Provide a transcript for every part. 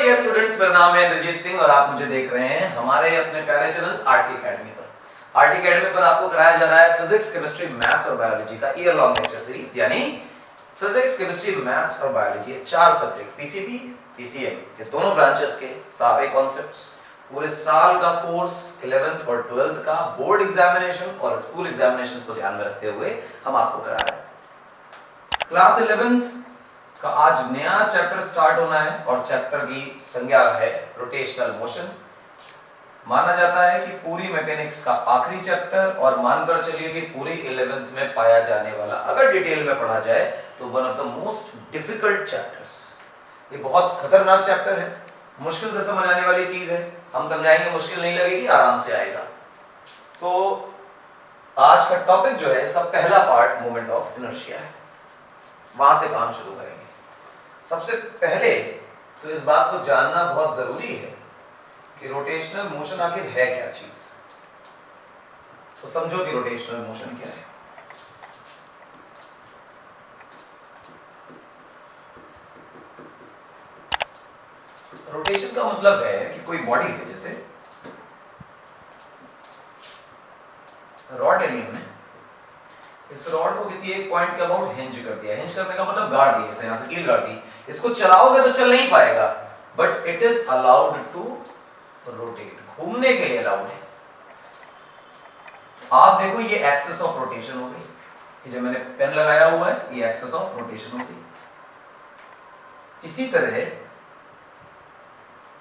Dear students, मेरा नाम है इंद्रजीत सिंह और आप मुझे देख रहे हैं हमारे अपने प्यारे चैनल आरटी एकेडमी पर। आरटी एकेडमी पर आपको कराया जा रहा है फिजिक्स, केमिस्ट्री, मैथ्स और बायोलॉजी का ईयर लॉन्ग लेक्चर सीरीज, यानी फिजिक्स, केमिस्ट्री, मैथ्स और बायोलॉजी, ये चार सब्जेक्ट पीसीबी, पीसीएम, ये दोनों ब्रांचेस के सारे कॉन्सेप्ट्स, पूरे साल का कोर्स 11th और 12th का बोर्ड एग्जामिनेशन और स्कूल एग्जामिनेशन को ध्यान में रखते हुए हम आपको करा रहे हैं। क्लास 11th का आज नया चैप्टर स्टार्ट होना है और चैप्टर की संज्ञा है रोटेशनल मोशन। माना जाता है कि पूरी मैकेनिक्स का आखिरी चैप्टर और मानकर चलिए कि पूरी 11th में पाया जाने वाला, अगर डिटेल में पढ़ा जाए तो one of the most difficult chapters. ये बहुत खतरनाक चैप्टर है, मुश्किल से समझ आने वाली चीज है। हम समझाएंगे, मुश्किल नहीं लगेगी, आराम से आएगा। तो आज का टॉपिक जो है, इसका पहला पार्ट मोमेंट ऑफ इनर्शिया है, वहां से काम शुरू करेंगे। सबसे पहले तो इस बात को जानना बहुत जरूरी है कि रोटेशनल मोशन आखिर है क्या चीज। तो समझो कि रोटेशनल मोशन क्या है। रोटेशन का मतलब है कि कोई बॉडी है, जैसे रॉड एलियन में इस रॉड को किसी एक पॉइंट के अबाउट हिंज कर दिया। हिंज करने का मतलब गाड़ दिया, इसे यहां से कील गाड़ दी। इसको चलाओगे तो चल नहीं पाएगा, but it is allowed to rotate, घूमने के लिए अलाउड है। आप देखो, ये एक्सिस ऑफ रोटेशन हो गई, ये जो मैंने पेन लगाया हुआ है ये एक्सिस ऑफ रोटेशन हो गई। इसी तरह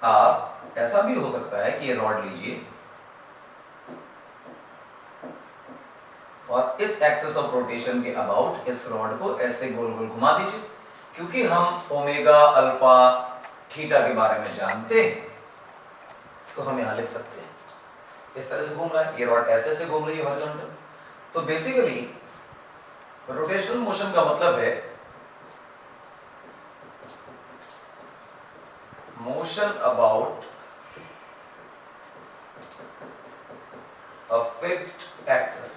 आप ऐसा भी हो सकता है कि ये रॉड लीजिए और इस एक्सिस ऑफ रोटेशन के अबाउट इस रॉड को ऐसे गोल गोल घुमा दीजिए। क्योंकि हम ओमेगा, अल्फा, थीटा के बारे में जानते हैं तो हम यहां लिख सकते हैं इस तरह से घूम रहा है, ये रॉड ऐसे से घूम रही है हॉरिजॉन्टल। तो बेसिकली रोटेशनल मोशन का मतलब है motion about a fixed axis.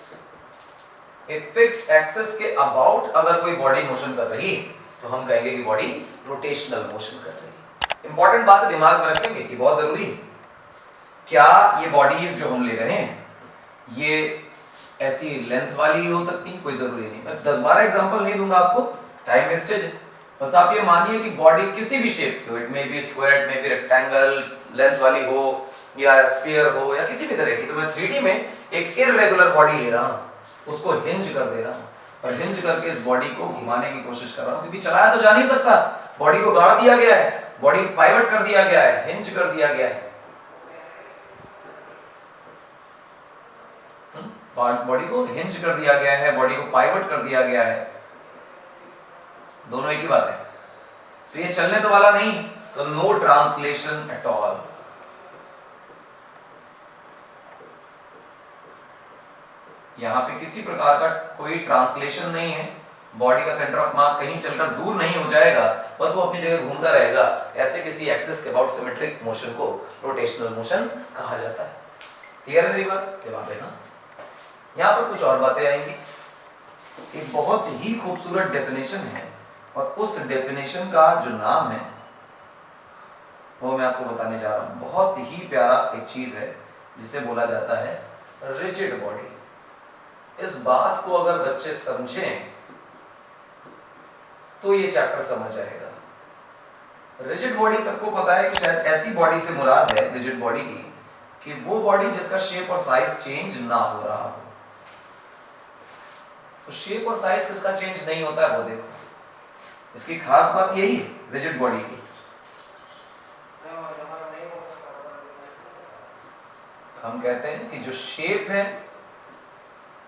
एक फिक्स्ड एक्सिस के अबाउट अगर कोई बॉडी मोशन कर रही है तो हम कहेंगे कि बॉडी रोटेशनल मोशन कर रही है। इंपॉर्टेंट बात दिमाग में रखेंगे कि बहुत जरूरी है। क्या ये बॉडीज जो हम ले रहे हैं ये ऐसी लेंथ वाली ही हो सकती है? कोई जरूरी नहीं। मैं 10-12 एग्जांपल नहीं दूंगा आपको, टाइम वेस्टेज है। बस आप ये मानिए कि बॉडी किसी भी शेप की हो, it may be square, it may be rectangle, length वाली हो या स्फीयर हो या किसी भी तरह की। तो मैं 3D में एक इररेगुलर बॉडी ले रहा हूं, उसको हिंज कर दे रहा हूं और हिंज करके इस बॉडी को घुमाने की कोशिश कर रहा हूं। क्योंकि चलाया तो जा नहीं सकता, बॉडी को गाड़ दिया गया है, बॉडी पाइवट कर दिया गया है, हिंज कर दिया गया है। बॉडी को हिंज कर दिया गया है, बॉडी को पाइवट कर दिया गया है, दोनों एक ही बात है। तो ये चलने तो वाला नहीं, तो नो ट्रांसलेशन एट ऑल। यहां पे किसी प्रकार का कोई ट्रांसलेशन नहीं है। बॉडी का सेंटर ऑफ मास कहीं चलकर दूर नहीं हो जाएगा, बस वो अपनी जगह घूमता रहेगा। ऐसे किसी एक्सिस के अबाउट सिमेट्रिक मोशन को रोटेशनल मोशन कहा जाता है। क्लियर है मेरी बात? ये बात है ना। यहां पर कुछ और बातें आएंगी। एक बहुत ही खूबसूरत डेफिनेशन है और उस डेफिनेशन का जो नाम है वो मैं आपको बताने जा रहा हूं। बहुत ही प्यारा एक चीज है जिसे बोला जाता है रिजिड बॉडी। इस बात को अगर बच्चे समझें तो ये चैप्टर समझ आएगा। रिजिड बॉडी सबको पता है कि शायद ऐसी बॉडी से मुराद है रिजिड बॉडी की कि वो बॉडी जिसका शेप और साइज चेंज ना हो रहा हो। तो शेप और साइज किसका चेंज नहीं होता है वो देखो। इसकी खास बात यही है रिजिड बॉडी की। हम कहते हैं कि जो शेप है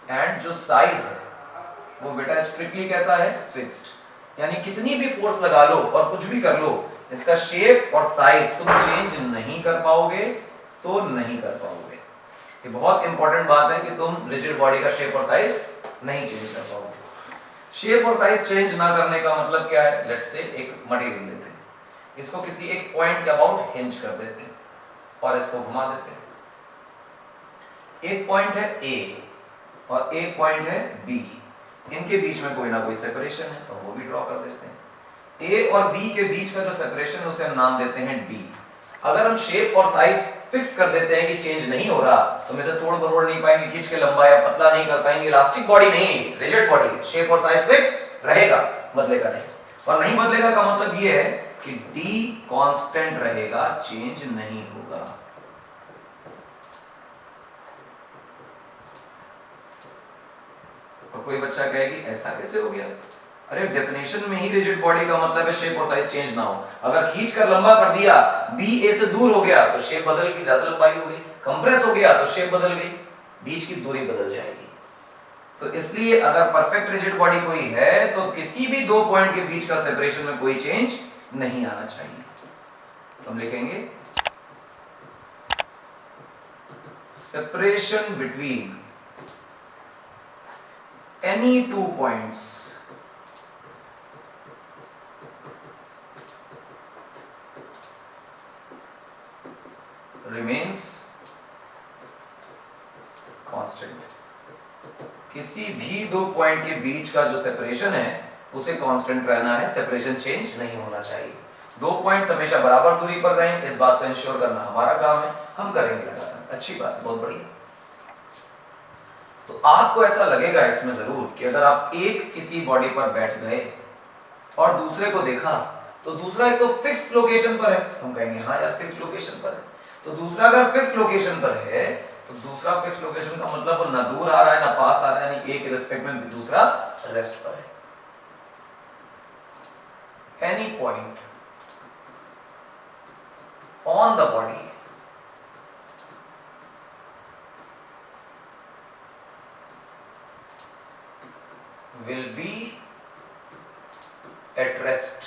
एंड जो साइज है वो बेटा स्ट्रिक्टली कैसा है? फिक्स्ड। यानी कितनी भी फोर्स लगा लो और कुछ भी कर लो, इसका शेप और साइज तुम चेंज नहीं कर पाओगे, तो नहीं कर पाओगे। ये बहुत इंपॉर्टेंट बात है कि तुम रिजिड बॉडी का शेप और साइज नहीं चेंज कर पाओगे। शेप और साइज चेंज ना करने का मतलब क्या है? लेट्स से एक मटेरियल लेते हैं, इसको किसी एक पॉइंट के अबाउट हिंज कर देते हैं और इसको घुमा देते हैं। एक पॉइंट है ए और एक पॉइंट है बी, इनके बीच में कोई ना कोई सेपरेशन है तो वो भी ड्रॉ कर देते हैं। ए और बी के बीच का जो सेपरेशन है उसे हम नाम देते हैं डी। अगर हम शेप और साइज फिक्स कर देते हैं कि चेंज नहीं हो रहा, तो हम इसे तोड़ मरोड़ नहीं पाएंगे, खींच के लंबा या पतला नहीं कर पाएंगे। इलास्टिक बॉडी नहीं, रिजिड बॉडी, शेप और साइज फिक्स रहेगा, बदलेगा नहीं। और नहीं बदलेगा का मतलब ये है कि डी कांस्टेंट रहेगा, चेंज नहीं होगा। और कोई बच्चा कहे कि ऐसा कैसे हो गया? अरे डेफिनेशन में ही रिजिड बॉडी का मतलब है शेप और साइज चेंज ना हो। अगर खींच कर लंबा कर दिया, बी ए से दूर हो गया तो शेप बदल गई, ज्यादा लंबाई हो गई। कंप्रेस हो गया तो शेप बदल गई, बीच की दूरी बदल जाएगी। तो इसलिए अगर परफेक्ट रिजिड बॉडी कोई है तो किसी भी दो पॉइंट के बीच का सेपरेशन में कोई चेंज नहीं आना चाहिए। तो हम लिखेंगे separation between any two points remains constant। किसी भी दो पॉइंट के बीच का जो सेपरेशन है उसे कांस्टेंट रहना है, सेपरेशन चेंज नहीं होना चाहिए। दो पॉइंट्स हमेशा बराबर दूरी पर रहें, इस बात को इंश्योर करना हमारा काम है, हम करेंगे लगातार। अच्छी बात, बहुत बढ़िया। तो आपको ऐसा लगेगा इसमें जरूर कि अगर आप एक किसी बॉडी पर बैठ गए और दूसरे को देखा तो दूसरा एक तो फिक्स्ड लोकेशन पर है, तो हम कहेंगे हाँ यार फिक्स्ड लोकेशन पर है। तो दूसरा अगर फिक्स्ड लोकेशन पर है तो दूसरा फिक्स्ड लोकेशन का मतलब वो ना दूर आ रहा है ना पास आ रहा है, यानी एक रिस्पेक्ट में दूसरा रेस्ट पर है। Any point on the body will be at rest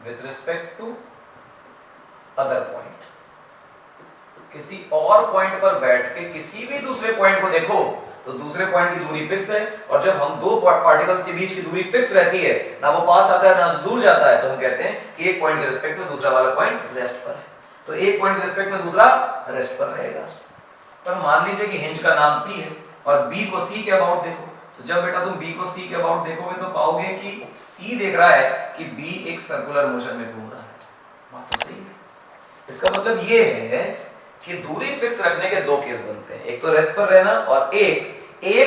with respect to other point। किसी और पॉइंट पर बैठ के किसी भी दूसरे पॉइंट को देखो तो दूसरे पॉइंट की दूरी फिक्स है, और जब हम दो पार्टिकल्स के बीच की दूरी फिक्स रहती है, ना वो पास आता है ना दूर जाता है, तो हम कहते हैं कि एक पॉइंट के रिस्पेक्ट में दूसरा वाला पॉइंट रेस्ट पर है। तो एक पॉइंट के रिस्पेक्ट में दूसरा रेस्ट पर रहेगा। पर मान लीजिए कि हिंज का नाम सी है और बी को सी के अबाउट देखो, तो जब बेटा तुम बी को सी के अबाउट देखोगे तो पाओगे कि सी देख रहा है कि बी एक सर्कुलर मोशन में घूम रहा है। बात तो सही है। इसका मतलब ये है कि दूरी फिक्स रखने के दो केस बनते हैं, एक तो रेस्ट पर रहना और एक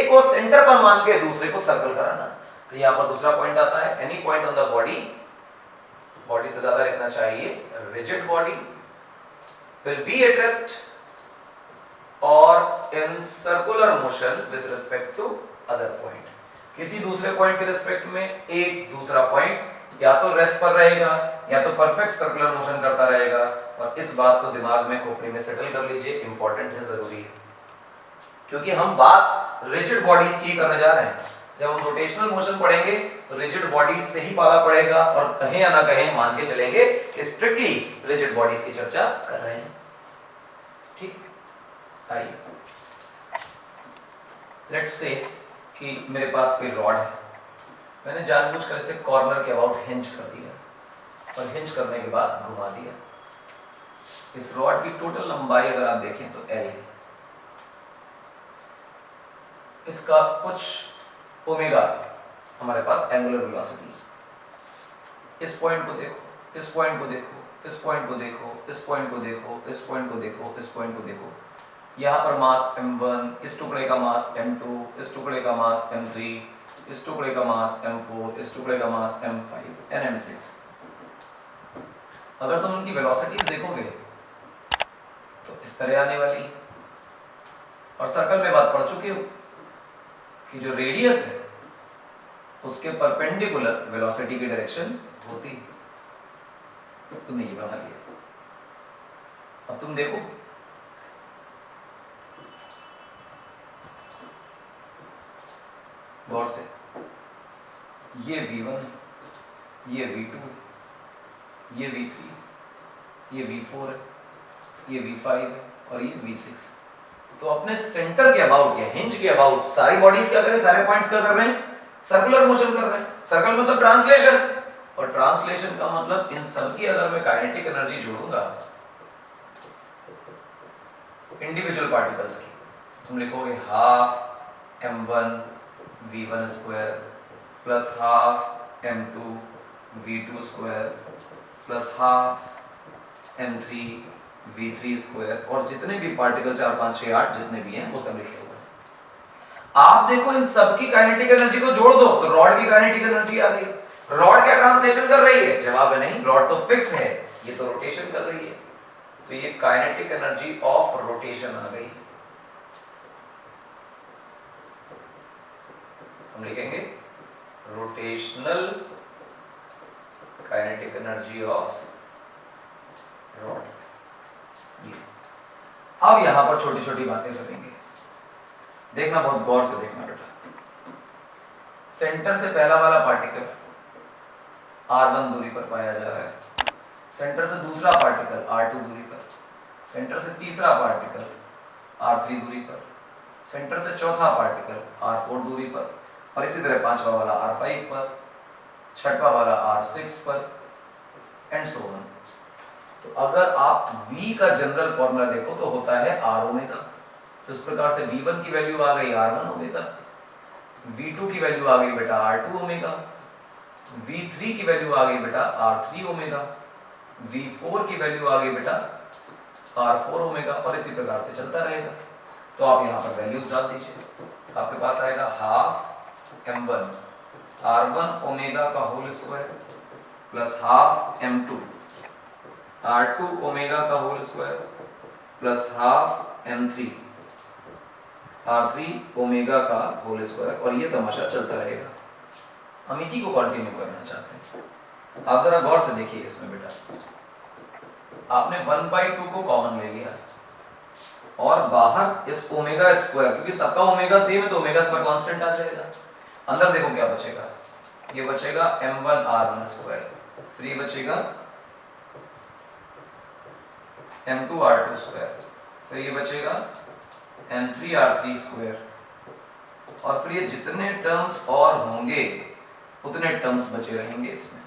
को सेंटर पर मान के दूसरे को सर्कल कराना। तो यहां पर दूसरा पॉइंट आता है, any point on the body से ज्यादा लिखना चाहिए, rigid body will be at rest और in circular motion with respect to other point. किसी दूसरे पॉइंट के रिस्पेक्ट में एक दूसरा पॉइंट या तो रेस्ट पर रहेगा या तो परफेक्ट सर्कुलर मोशन करता रहेगा। और इस बात को दिमाग में खोपड़ी में सेटल कर लीजिए, इंपॉर्टेंट है, जरूरी है, क्योंकि हम बात रिजिड बॉडीज की करने जा रहे हैं। जब हम रोटेशनल मोशन पढ़ेंगे तो रिजिड बॉडीज से ही पाला पड़ेगा, और कहीं या ना कहीं मान के चलेंगे कि स्ट्रिक्टली रिजिड बॉडीज की चर्चा कर रहे हैं। ठीक है, आइए लेट्स से कि मेरे पास कोई रॉड है, मैंने जानबूझकर इसे कॉर्नर के अबाउट हिंज कर दिया और हिंज करने के बाद घुमा दिया। इस रॉड की टोटल लंबाई अगर आप देखें तो L है, इसका कुछ ओमेगा हमारे पास एंगुलर वेलोसिटी। इस पॉइंट को देखो, इस पॉइंट को देखो, इस पॉइंट को देखो, इस पॉइंट को देखो, इस पॉइंट को देखो, इस पॉइंट को देखो। यहाँ पर मास m1, इस टुकड़े का मास m2, इस टुकड़े का मास m3, इस टुकड़े का मास m4, इस टुकड़े का मास m5 and m6। अगर तुम उनकी वेलोसिटीज देखोगे तो इस तरह आने वाली। और सर्कल में बात पढ़ चुके हो कि जो रेडियस है उसके परपेंडिकुलर वेलोसिटी की डायरेक्शन होती है। तुमने ये बना लिया। अब तुम देखो गौर से, ये V1 है, ये V2 है, ये V3, ये V4 है, ये V5 है और ये V6। तो अपने सेंटर के अबाउट या हिंज के अबाउट सारी बॉडीज क्या कर रहे हैं, सारे पॉइंट्स क्या कर रहे हैं, सर्कुलर मोशन कर रहे हैं। सर्कल मतलब ट्रांसलेशन, और ट्रांसलेशन का मतलब इन सब की अगर मैं काइनेटिक एनर्जी जोड़ूंगा इंडिविजुअल पार्टिकल्स की, तुम लिखोगे half m1 v1 square plus half m2 v2 square plus half m3 v3 square, और जितने भी पार्टिकल 4 5 6 8 जितने भी हैं वो सब लिखे हुए हैं। आप देखो इन सब की काइनेटिक एनर्जी को जोड़ दो तो रॉड की काइनेटिक एनर्जी आ गई। रॉड क्या ट्रांसलेशन कर रही है? जवाब है नहीं, रॉड तो फिक्स है, ये तो रोटेशन कर रही है, तो ये काइनेटिक एनर्जी ऑफ रोटेशन आ गई। हम लिखेंगे rotational kinetic energy of rod. अब यहां पर छोटी छोटी बातें करेंगे, देखना बहुत गौर से देखना बेटा। सेंटर से पहला वाला पार्टिकल r1 दूरी पर पाया जा रहा है, सेंटर से दूसरा पार्टिकल r2 दूरी पर, सेंटर से तीसरा पार्टिकल r3 दूरी पर, सेंटर से चौथा पार्टिकल r4 दूरी पर, और इसी तरह पांचवा वाला r5 पर, छठवां वाला r6 पर, एंड सो ऑन। तो अगर आप v का जनरल फॉर्मूला देखो तो होता है r ओमेगा, तो इस प्रकार से v1 की वैल्यू आ गई r1 ओमेगा, v2 की वैल्यू आ गई बेटा r2 ओमेगा, v3 की वैल्यू आ गई बेटा r3 ओमेगा, v4 की वैल्यू आ गई बेटा r4 ओमेगा, और इसी प्रकार से चलता रहेगा। तो आप यहाँ पर वैल्यूज डाल दीजिए, आपके पास आएगा हाफ m1 r1 ओमेगा का whole square plus half m2 r2 omega का whole square plus half m3 r3 omega का होल स्क्वायर, और ये तमाशा चलता रहेगा। हम इसी को कंटिन्यू करना चाहते हैं। आप जरा गौर से देखिए इसमें बेटा, आपने 1/2 को कॉमन ले लिया और बाहर इस ओमेगा स्क्वायर, क्योंकि सबका ओमेगा सेम है तो ओमेगा स्क्वायर कांस्टेंट आ जाएगा। अंदर देखो क्या बचेगा, ये बचेगा m1 r1 स्क्वायर, फिर ये बचेगा m2 r2 स्क्वायर, फिर ये बचेगा m3 r3 स्क्वायर, और फिर ये जितने टर्म्स और होंगे उतने टर्म्स बचे रहेंगे इसमें,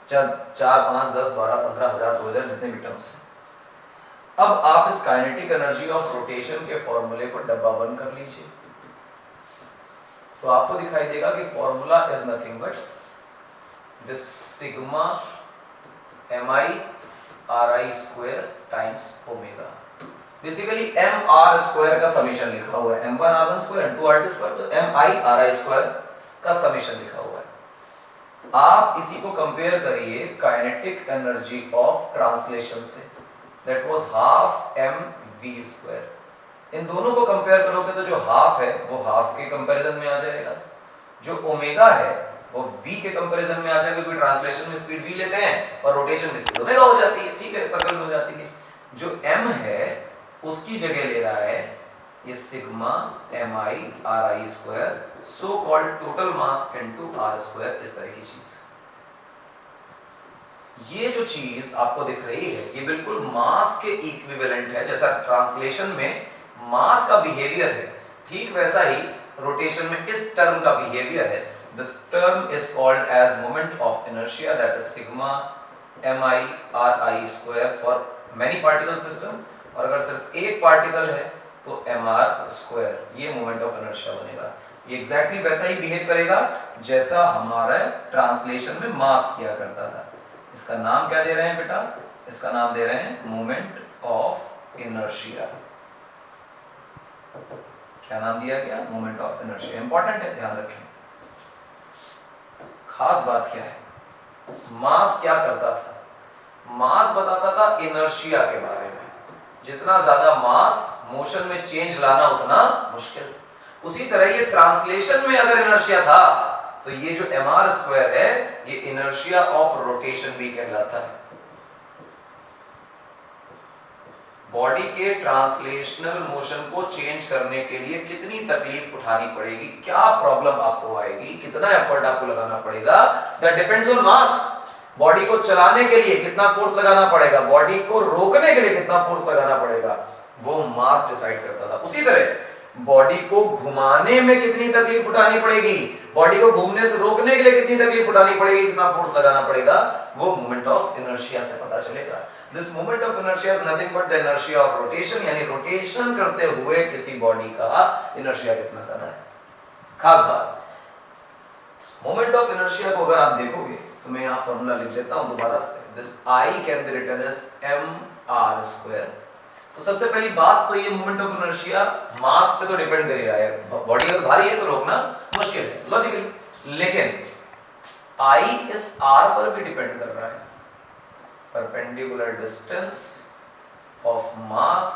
4 5 10 12 15 1000 2000 जितने भी टर्म्स हैं। अब आप इस काइनेटिक एनर्जी ऑफ रोटेशन के फॉर्मूले को डब्बा बंद कर लीजिए, तो आपको दिखाई देगा कि formula is nothing but this sigma mi ri square times omega. Basically m r square का समेशन लिखा हुआ है, m1 r1 square m2 r2 square, तो mi ri स्क्वायर का समेशन लिखा हुआ है। आप इसी को कंपेयर करिए काइनेटिक एनर्जी ऑफ ट्रांसलेशन से, that was half mv square. इन दोनों को कंपेयर करोगे तो जो हाफ है वो हाफ के कंपैरिजन में आ जाएगा, जो ओमेगा है वो v के कंपैरिजन में आ जाएगा, क्योंकि ट्रांसलेशन में स्पीड v लेते हैं और रोटेशन में स्पीड ओमेगा हो जाती है, ठीक है, सर्कल में हो जाती है। जो m है उसकी जगह ले रहा है ये sigma mi ri square, so called total mass into r square, इस तरह की चीज। ये जो चीज आपको दिख रही है ये बिल्कुल मास के इक्विवेलेंट है, जैसा ट्रांसलेशन में मास का बिहेवियर है ठीक वैसा ही रोटेशन में इस टर्म का बिहेवियर है। This term is called as moment of inertia, that is sigma mi ri square for many particle system, और अगर सिर्फ एक पार्टिकल है तो mr स्क्वायर, ये मोमेंट ऑफ इनर्शिया बनेगा। ये एग्जैक्टली वैसा ही बिहेव करेगा जैसा हमारा ट्रांसलेशन में मास किया करता था। इसका नाम क्या दे रहे हैं बेटा? इसका नाम दे रहे हैं मोमेंट ऑफ इनर्शिया। क्या नाम दिया गया? Moment of inertia. इंपॉर्टेंट है, ध्यान रखें। खास बात क्या है, मास क्या करता था? मास बताता था इनर्शिया के बारे में। जितना ज्यादा मास मोशन में चेंज लाना उतना मुश्किल। उसी तरह ये ट्रांसलेशन में अगर इनर्शिया था तो ये जो mr स्क्वायर है ये इनर्शिया ऑफ रोटेशन भी कहलाता है। बॉडी के ट्रांसलेशनल मोशन को चेंज करने के लिए कितनी तकलीफ उठानी पड़ेगी, क्या प्रॉब्लम आपको आएगी, कितना एफर्ट आपको लगाना पड़ेगा, that depends on mass. Body को चलाने के लिए कितना फोर्स लगाना पड़ेगा, बॉडी को रोकने के लिए कितना फोर्स लगाना पड़ेगा, वो मास डिसाइड करता था। उसी तरह बॉडी को घुमाने में कितनी तकलीफ उठानी पड़ेगी, बॉडी को घूमने से रोकने के लिए कितनी तकलीफ उठानी पड़ेगी, कितना फोर्स लगाना पड़ेगा, वो मोमेंट ऑफ इनर्शिया से पता चलेगा। This moment of inertia is nothing but the inertia of rotation, यानी रोटेशन करते हुए किसी बॉडी का इनर्शिया कितना ज्यादा है। खास बात, मोमेंट ऑफ इनर्शिया को अगर आप देखोगे तो मैं यहाँ फॉर्मूला लिख देता हूँ दोबारा से, this I can be written as mr²। तो सबसे पहली बात तो ये मोमेंट ऑफ इनर्शिया मास पे तो डिपेंड कर ही रहा है, बॉडी अगर भारी है तो रोकना मुश्किल है लॉजिकली, लेकिन I इस r पर भी डिपेंड कर रहा है, perpendicular distance of mass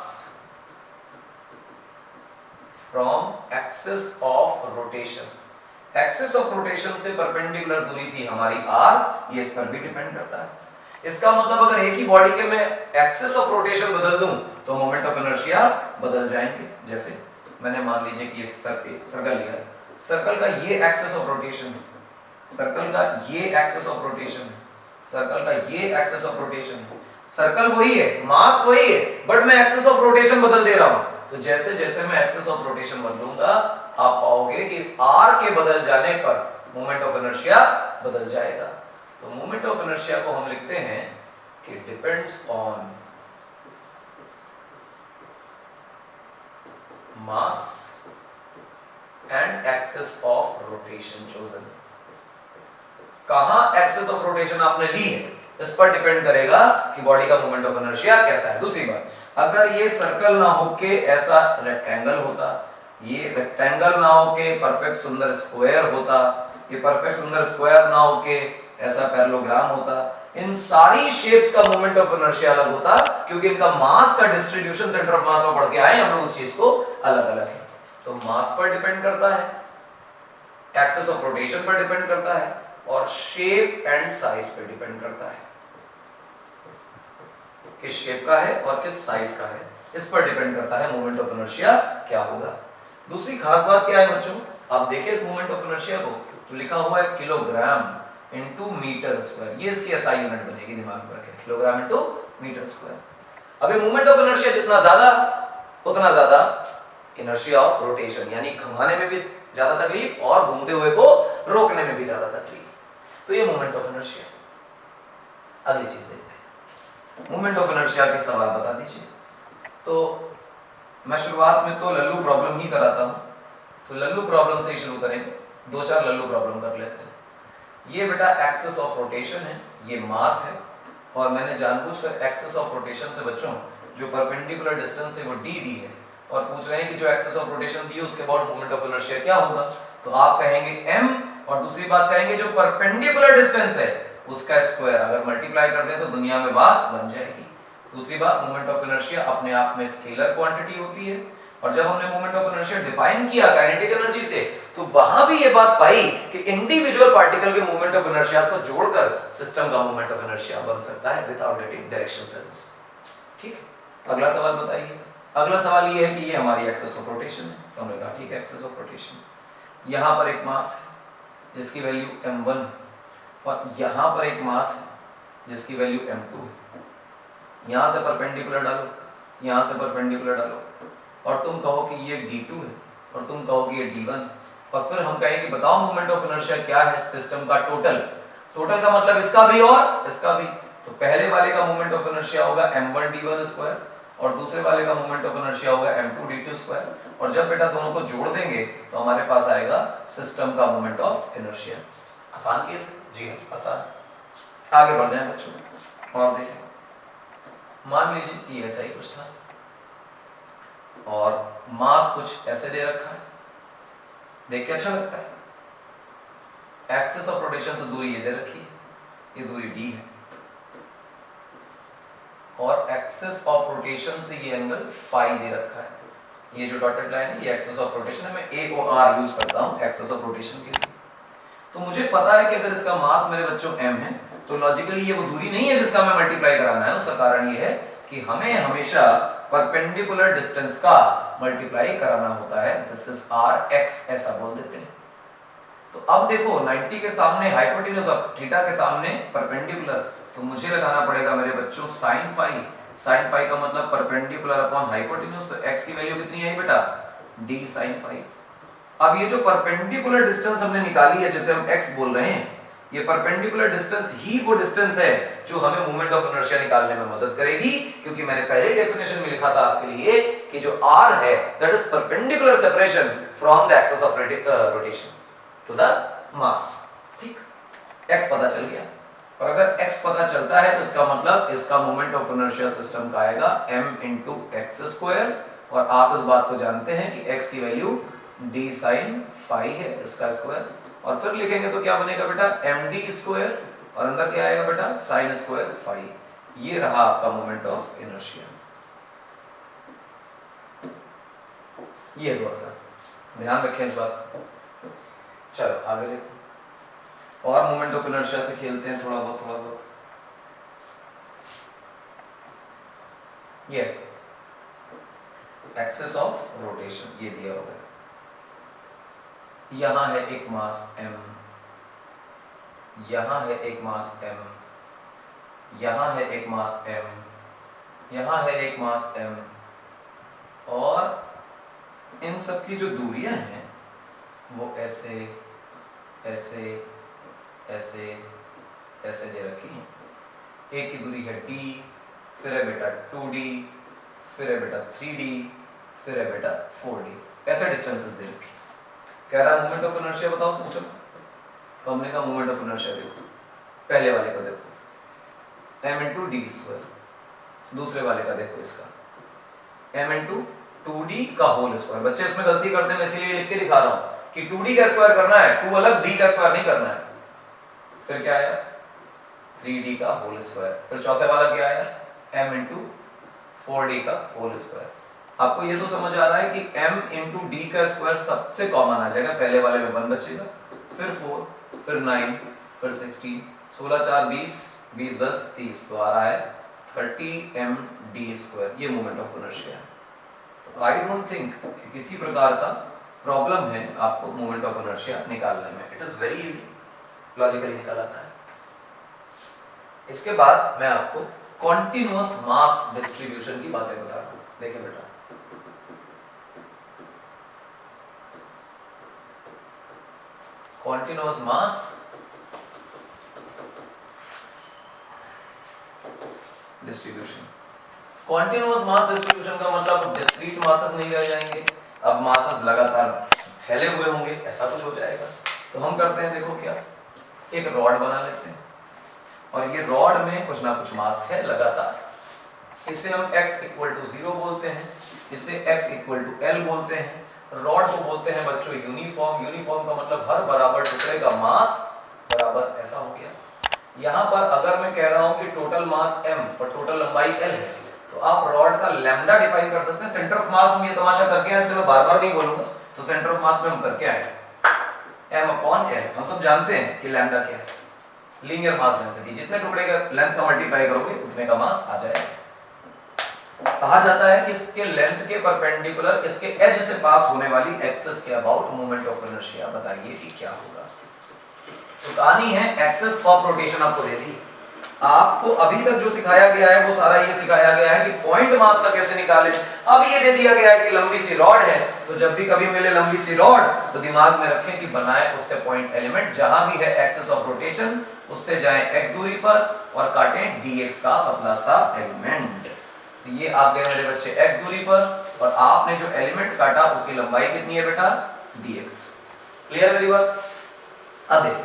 from axis of rotation. Axis of rotation से परपेंडिकुलर दूरी थी हमारी r, ये इस पर भी डिपेंड करता है। इसका मतलब अगर एक ही बॉडी के मैं एक्सिस ऑफ रोटेशन बदल दूं तो मोमेंट ऑफ इनर्शिया बदल जाएंगे। जैसे मैंने मान लीजिए कि सर्कल लिया, सर्कल का ये एक्सिस ऑफ रोटेशन है, सर्कल का ये एक्सिस ऑफ रोटेशन है, सर्कल का ये एक्सिस ऑफ रोटेशन है, सर्कल वही है, मास वही है, बट मैं एक्सिस ऑफ रोटेशन बदल दे रहा हूं। तो जैसे जैसे मैं एक्सिस ऑफ रोटेशन बदलूंगा आप पाओगे कि इस r के बदल जाने पर मोमेंट ऑफ इनर्शिया बदल जाएगा। तो मोमेंट ऑफ इनर्शिया को हम लिखते हैं कि depends on mass and axis of rotation chosen. कहां एक्सिस ऑफ रोटेशन आपने ली है इस पर डिपेंड करेगा कि बॉडी का मोमेंट ऑफ इनर्शिया कैसा है। दूसरी बात, अगर ये सर्कल ना होके ऐसा रेक्टेंगल होता, ये रेक्टेंगल ना होके परफेक्ट सुंदर स्क्वायर होता, ये परफेक्ट सुंदर स्क्वायर ना होके ऐसा पैरेललोग्राम होता, इन सारी शेप्स का मोमेंट ऑफ इनर्शिया अलग होता, क्योंकि इनका मास का डिस्ट्रीब्यूशन सेंटर ऑफ मास में पढ़ के आए हम लोग, उस चीज को अलग अलग है। तो मास पर डिपेंड करता है, एक्सिस ऑफ रोटेशन पर डिपेंड करता है, और शेप एंड साइज पे डिपेंड करता है, किस शेप का है और किस साइज का है, इस पर डिपेंड करता है मोमेंट ऑफ इनर्शिया क्या होगा। दूसरी खास बात क्या है बच्चों, आप देखिए इस मोमेंट ऑफ इनर्शिया को, तो लिखा हुआ है किलोग्राम इनटू मीटर स्क्वायर, ये इसकी एसआई यूनिट बनेगी, दिमाग में रखें, किलोग्राम इनटू मीटर स्क्वायर। अब ये मोमेंट ऑफ इनर्शिया जितना ज्यादा उतना ज्यादा इनर्शिया ऑफ रोटेशन, यानी घुमाने में भी ज्यादा तकलीफ और घूमते हुए को रोकने में भी ज्यादा तकलीफ। तो ये मोमेंट ऑफ इनर्शिया। अगली चीज देखते हैं, मोमेंट ऑफ इनर्शिया के सवाल बता दीजिए। तो मैं शुरुआत में तो लल्लू प्रॉब्लम ही कराता हूं, तो लल्लू प्रॉब्लम से ही शुरू करेंगे, दो चार लल्लू प्रॉब्लम कर लेते हैं। ये बेटा एक्सिस ऑफ रोटेशन है, ये मास है, और मैंने जानबूझकर एक्सिस ऑफ रोटेशन से बच्चों जो परपेंडिकुलर डिस्टेंस है वो d दी है, और पूछ रहे हैं कि जो एक्सिस ऑफ रोटेशन दी है उसके बाद मोमेंट ऑफ इनर्शिया क्या होगा। तो आप कहेंगे m, और दूसरी बात कहेंगे जो परपेंडिकुलर डिस्टेंस है उसका स्क्वायर, अगर मल्टीप्लाई कर दें तो दुनिया में बात बन जाएगी। दूसरी बात, मोमेंट ऑफ इनर्शिया अपने आप में स्केलर क्वांटिटी होती है, और जब हमने मोमेंट ऑफ इनर्शिया डिफाइन किया काइनेटिक एनर्जी से, तो वहां भी ये बात पाई कि इंडिविजुअल पार्टिकल के मोमेंट ऑफ इनर्शिया को जोड़कर सिस्टम का मोमेंट ऑफ इनर्शिया बन सकता है विदाउट गेटिंग डायरेक्शन सेंस। ठीक है, अगला सवाल बताइए। अगला सवाल ये है कि ये हमारी एक्सिस ऑफ रोटेशन है, तो हमने कहा ठीक है एक्सिस ऑफ रोटेशन, यहां पर एक मास है जिसकी वैल्यू m1 है, और यहां पर एक मास है जिसकी वैल्यू m2 है। यहां से परपेंडिकुलर डालो, यहां से परपेंडिकुलर डालो, और तुम कहो कि ये d2 है और तुम कहो कि ये d1 है, और फिर हम कहेंगे बताओ मोमेंट ऑफ इनर्शिया क्या है सिस्टम का टोटल। टोटल का मतलब इसका भी और इसका भी। तो पहले वाले का मोमेंट ऑफ इनर्शिया होगा m1 d1 स्क्वायर, और दूसरे वाले का मोमेंट ऑफ इनर्शिया होगा m2 d2 स्क्वायर, और जब बेटा दोनों को जोड़ देंगे तो हमारे पास आएगा सिस्टम का मोमेंट ऑफ इनर्शिया। आसान केस है जी, आसान। आगे बढ़ जाएं बच्चों, और देखें, मान लीजिए कि ऐसा ही कुछ था, और मास कुछ ऐसे दे रखा है, देख के अच्छा लगता है। एक्सिस ऑफ रोटेशन से दूरी ये दे रखी है, ये दूरी d है, और एक्सिस ऑफ रोटेशन से ये एंगल फाई दे रखा है। ये जो डॉटेड लाइन है ये एक्सिस ऑफ रोटेशन है, मैं a और r यूज करता हूं एक्सिस ऑफ रोटेशन के लिए। तो मुझे पता है कि अगर इसका मास मेरे बच्चों m है, तो लॉजिकली ये वो दूरी नहीं है जिसका मैं मल्टीप्लाई कराना है। उसका कारण ये है कि हमें हमेशा परपेंडिकुलर डिस्टेंस का मल्टीप्लाई कराना होता है। दिस इज rx, ऐसा बोल देते हैं। तो अब देखो 90 के सामने हाइपोटेन्यूज ऑफ थीटा के सामने परपेंडिकुलर, तो मुझे लगाना पड़ेगा मेरे बच्चों sin फाई। sin फाई का मतलब परपेंडिकुलर अपॉन हाइपोटेन्यूज, तो x की वैल्यू कितनी है बेटा d sin फाई। अब ये जो परपेंडिकुलर डिस्टेंस हमने निकाली है जिसे हम x बोल रहे हैं, ये परपेंडिकुलर डिस्टेंस ही वो डिस्टेंस है जो हमें मोमेंट ऑफ इनर्शिया निकालने में मदद करेगी, क्योंकि मैंने पहले डेफिनेशन में लिखा था आपके लिए कि जो r है that is perpendicular separation from the axis of rotation to the mass. x पता चल गया, और अगर x पता चलता है तो इसका मतलब इसका मोमेंट ऑफ इनर्शिया सिस्टम का आएगा m into x स्क्वायर, और आप इस बात को जानते हैं कि x की वैल्यू d sin phi है इसका स्क्वायर, और फिर लिखेंगे तो क्या बनेगा बेटा md स्क्वायर, और अंदर क्या आएगा बेटा sin स्क्वायर phi। ये रहा आपका मोमेंट ऑफ इनर्शिया। ये थोड़ा सा ध्यान रखें इस बात। चलो आगे देखो, और मोमेंट ऑफ इनर्शिया से खेलते हैं थोड़ा बहुत। यस, एक्सिस ऑफ रोटेशन ये दिया होगा, यहां है एक मास m, यहां है एक मास m, यहां है एक मास m, यहां है एक मास m, और इन सब की जो दूरियां हैं वो ऐसे ऐसे ऐसे ऐसे दे रखी हैं। एक की दूरी है d, फिर है बेटा 2d, फिर है बेटा 3d, फिर है बेटा 4d, ऐसे डिस्टेंसेस दे रखी। कह रहा मोमेंट ऑफ इनर्शिया बताओ सिस्टम, तो हमने कहा मोमेंट ऑफ इनर्शिया देखो, पहले वाले का देखो m into d स्क्वायर, दूसरे वाले का देखो इसका m into 2d का होल स्क्वायर। बच्चे इसमें गलती करते हैं, मैं इसीलिए लिख के दिखा रहा हूं कि 2d का स्क्वायर करना है, 2 अलग d का स्क्वायर नहीं करना है। फिर क्या आया 3d का होल स्क्वायर, फिर चौथे वाला क्या आया m into 4d का होल स्क्वायर। आपको ये तो समझ आ रहा है कि m into d का स्क्वायर सबसे कॉमन आ जाएगा, पहले वाले में 1 बचेगा, फिर 4, फिर 9, फिर 16, 16 4 20, 20 10 30, तो आ रहा है 30 md स्क्वायर। ये मोमेंट ऑफ इनर्शिया है। तो आई डोंट थिंक कि किसी प्रकार का प्रॉब्लम है आपको मोमेंट ऑफ इनर्शिया निकालने में, it is very easy, logically निकल आता है। इसके बाद मैं आपको कॉन्टिन्यूअस मास डिस्ट्रीब्यूशन की बातें बता रहा हूं। देखिए बेटा, continuous mass distribution. Continuous mass distribution का मतलब डिस्क्रीट मासेस नहीं रह जाएंगे, अब मासेस लगातार फैले हुए होंगे, ऐसा कुछ हो जाएगा। तो हम करते हैं, देखो क्या, एक रॉड बना लेते हैं, और ये रॉड में कुछ ना कुछ मास है लगातार, इसे हम x इक्वल टू 0 बोलते हैं, इसे x इक्वल टू l बोलते हैं। रॉड को बोलते हैं बच्चों यूनिफॉर्म, यूनिफॉर्म का मतलब हर बराबर टुकड़े का मास बराबर, ऐसा हो गया। यहाँ पर अगर मैं कह रहा हूं कि टोटल मास m और टोटल लंबाई l है, तो आप रॉड का लैम्डा डिफाइन कर सकते हैं। सेंटर ऑफ मास हम ये तमाशा करके आए, इसलिए मैं बार बार नहीं बोलूंगा, तो सेंटर ऑफ मास में हम करके आए m अपॉन l। हम सब जानते हैं कि लैम्डा क्या है, लीनियर मास डेंसिटी, जितने टुकड़े का लेंथ का मल्टीप्लाई करोगे उतने का मास आ जाएगा। कहा जाता है कि इसके लेंथ के परपेंडिकुलर इसके एज से पास होने वाली एक्सिस के अबाउट मोमेंट ऑफ इनर्शिया, बताइए कि क्या होगा। तो कहानी है एक्सिस ऑफ रोटेशन आपको दे दी। आपको अभी तक जो सिखाया गया है वो सारा ये सिखाया गया है कि पॉइंट मास का कैसे निकालें। अब ये दे दिया गया है कि लंबी सी रॉड है, तो जब भी कभी मिले लंबी सी रॉड तो दिमाग में रखें कि बनाए उससे पॉइंट एलिमेंट, जहां भी है एक्सिस ऑफ रोटेशन उससे जाएं x दूरी पर और काटें dx का पतला सा एलिमेंट। तो ये आप गए मेरे बच्चे x दूरी पर, और आपने जो एलिमेंट काटा उसकी लंबाई कितनी है बेटा dx। क्लियर मेरी बात? अब देखो,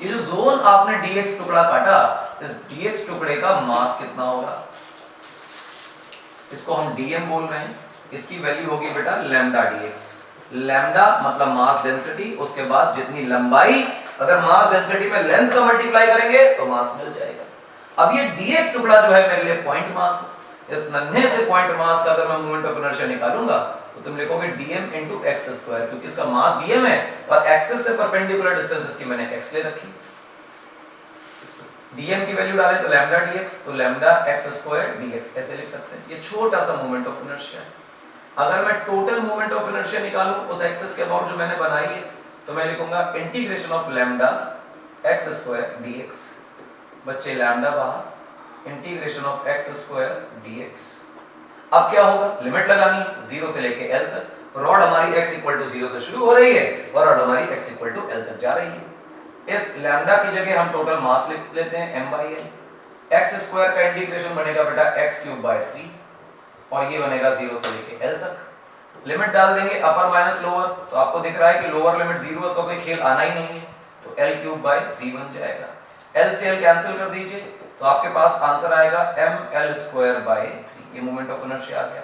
ये जो जोन आपने dx टुकड़ा काटा, इस dx टुकड़े का मास कितना होगा, इसको हम dm बोल रहे हैं, इसकी वैल्यू होगी बेटा लैम्डा dx। लैम्डा मतलब मास डेंसिटी, उसके बाद जितनी लंबाई, अगर मास डेंसिटी में लेंथ का मल्टीप्लाई करेंगे तो मास मिल जाएगा। अब ये dx टुकड़ा जो है मेरे लिए पॉइंट मास है, इस नन्हे से पॉइंट मास का अगर मैं मोमेंट ऑफ इनर्शिया निकालूंगा तो तुम लिखोगे dm into x स्क्वायर, क्योंकि इसका मास dm है और एक्सिस से परपेंडिकुलर डिस्टेंस इसकी मैंने x ले रखी। dm की वैल्यू डालें तो लैम्डा dx, तो लैम्डा x स्क्वायर dx ऐसे लिख सकते हैं। ये छोटा सा मोमेंट ऑफ इनर्शिया है। अगर मैं टोटल मोमेंट ऑफ इनर्शिया निकालूं उस एक्सिस के अबाउट जो मैंने बनाई है, तो मैं लिखूंगा integration of lambda x square dx। बच्चे लैम्डा बाहर, integration of x square dx। अब क्या होगा, लिमिट लगानी है 0 से लेके l तक। रॉड हमारी x इक्वल टू 0 से शुरू हो रही है और रॉड हमारी x इक्वल टू l तक जा रही है। इस लैम्डा की जगह हम टोटल मास लिख लेते हैं m by l। x square का इंटीग्रेशन बनेगा बेटा x क्यूब by 3, और ये बनेगा 0 से लेके l तक। लिमिट डाल देंगे अपर माइनस लोअर, तो आपको दिख रहा है कि लोअर लिमिट 0 है, इसका कोई खेल आना ही नहीं है, तो L क्यूब बाई 3 बन जाएगा। L से L कैंसिल कर दीजिए तो आपके पास आंसर आएगा ml स्क्वायर बाई 3। ये मोमेंट ऑफ इनर्शिया आ गया।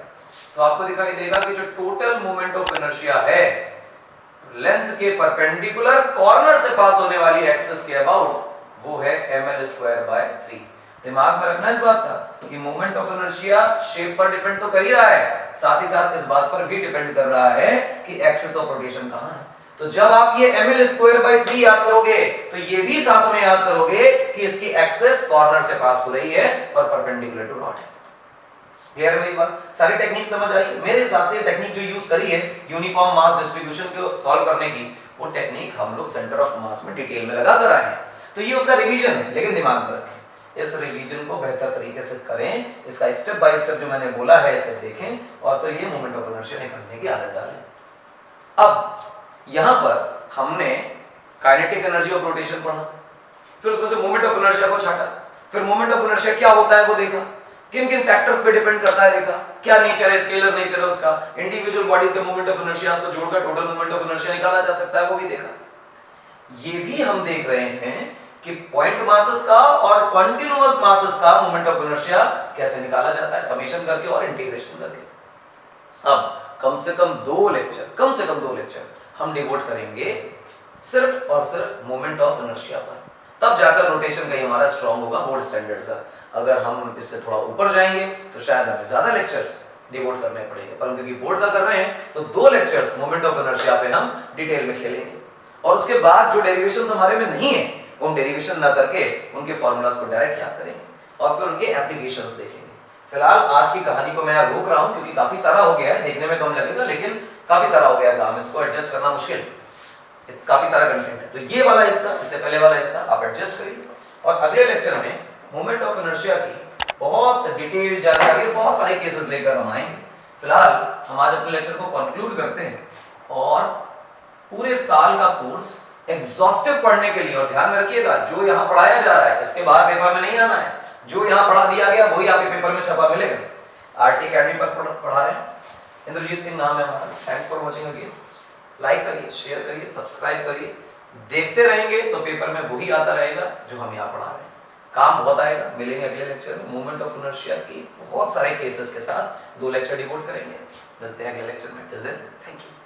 तो आपको दिखाई देगा कि जो टोटल मोमेंट ऑफ इनर्शिया है लेंथ के परपेंडिकुलर कॉर्नर से पास होने वाली एक्सिस के अबाउट वो है ml स्क्वायर बाय 3। दिमाग में रखना इस बात का कि मोमेंट ऑफ इनर्शिया शेप पर डिपेंड तो कर ही रहा है, साथ ही साथ इस बात पर भी डिपेंड कर रहा है कि एक्सिस ऑफ रोटेशन कहां है। तो जब आप ये ml स्क्वायर बाय 3 याद करोगे तो ये भी साथ में याद करोगे कि इसकी एक्सिस कॉर्नर से पास हो रही है और परपेंडिकुलर टू रॉड है। क्लियर है मेरी बात? सारी टेक्निक समझ आई? मेरे हिसाब से टेक्निक जो यूज करी है यूनिफॉर्म मास डिस्ट्रीब्यूशन को सॉल्व करने की, वो टेक्निक हम लोग सेंटर ऑफ मास में डिटेल में लगा कर आए हैं। तो ये उसका रिवीजन है, लेकिन दिमाग में रखें इस रिवीजन को बेहतर तरीके से करें, इसका स्टेप बाय स्टेप जो मैंने बोला है इसे देखें और फिर ये मोमेंट ऑफ इनर्शिया निकालने की आदत डालें। अब यहां पर हमने काइनेटिक एनर्जी ऑफ रोटेशन पढ़ा, फिर उसमें से मोमेंट ऑफ इनर्शिया को छाटा, फिर मोमेंट ऑफ इनर्शिया क्या होता है वो देखा, किन किन फैक्टर्स पे डिपेंड करता है देखा, क्या नेचर है, स्केलर नेचर है उसका, इंडिविजुअल बॉडीज के मोमेंट ऑफ इनर्शिया को जोड़कर टोटल मोमेंट ऑफ इनर्शिया निकाला जा सकता है, वो भी देखा। ये भी हम देख रहे हैं कि पॉइंट मासेस का और कंटीन्यूअस मासेस का मोमेंट ऑफ इनर्शिया कैसे निकाला जाता है, समेशन करके और इंटीग्रेशन करके। अब कम से कम दो लेक्चर हम डिवोट करेंगे सिर्फ और सिर्फ मोमेंट ऑफ इनर्शिया पर, तब जाकर रोटेशन का हमारा स्ट्रांग होगा बोर्ड स्टैंडर्ड का। अगर हम इससे थोड़ा ऊपर जाएंगे तो शायद हमें ज्यादा लेक्चर्स डिवोट करने पड़ेंगे, पर क्योंकि बोर्ड का कर रहे हैं तो 2 लेक्चर्स मोमेंट ऑफ इनर्शिया पे हम डिटेल में खेलेंगे। और उसके बाद जो डेरिवेशंस हमारे में नहीं है उन डेरिवेशन ना करके उनके फार्मूलाज को डायरेक्ट याद करेंगे और फिर उनके एप्लीकेशंस देखेंगे। फिलहाल आज की कहानी को मैं रोक रहा हूं क्योंकि काफी सारा हो गया है, देखने में कम लगेगा लेकिन काफी सारा हो गया काम, इसको एडजस्ट करना मुश्किल, काफी सारा कंटेंट है। तो ये वाला हिस्सा, इससे पहले वाला हिस्सा आप एडजस्ट करिए और अगले लेक्चर में मोमेंट ऑफ इनर्शिया की बहुत डिटेल जानकारी, बहुत सारे केसेस लेकर हम आएंगे। फिलहाल हम आज अपने लेक्चर को कंक्लूड करते हैं और पूरे साल का कोर्स एग्जॉस्टिव पढ़ने के लिए, और ध्यान में रखिएगा जो यहाँ पढ़ाया जा रहा है इसके बाहर पेपर में नहीं आना है, जो यहाँ पढ़ा दिया गया वही आपके पेपर में छपा मिलेगा। आरटी एकेडमी पर पढ़ा रहे हैं, इंद्रजीत सिंह नाम है हमारा। Thanks for watching again. Like करिए, शेयर करिए, सब्सक्राइब करिए, देखते रहेंगे तो पेपर में वही आता रहेगा जो हम यहाँ पढ़ा रहे हैं। काम बहुत आएगा। मिलेंगे अगले लेक्चर में मोमेंट ऑफ इनर्शिया की बहुत सारे केसेस के साथ, 2 लेक्चर डिवोट करेंगे। मिलते हैं अगले लेक्चर में। Till then thank you.